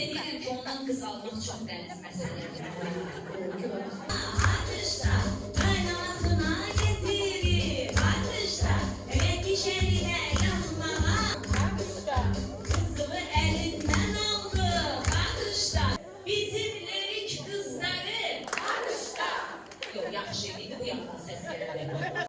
Bilirəm ki, ondan qız almaq çox qəliz məsələdir. Atışda, qaynamasına getirir. Atışda, evet işerine yanmama. Atışda, kızımı elinden aldı. Atışda, bizi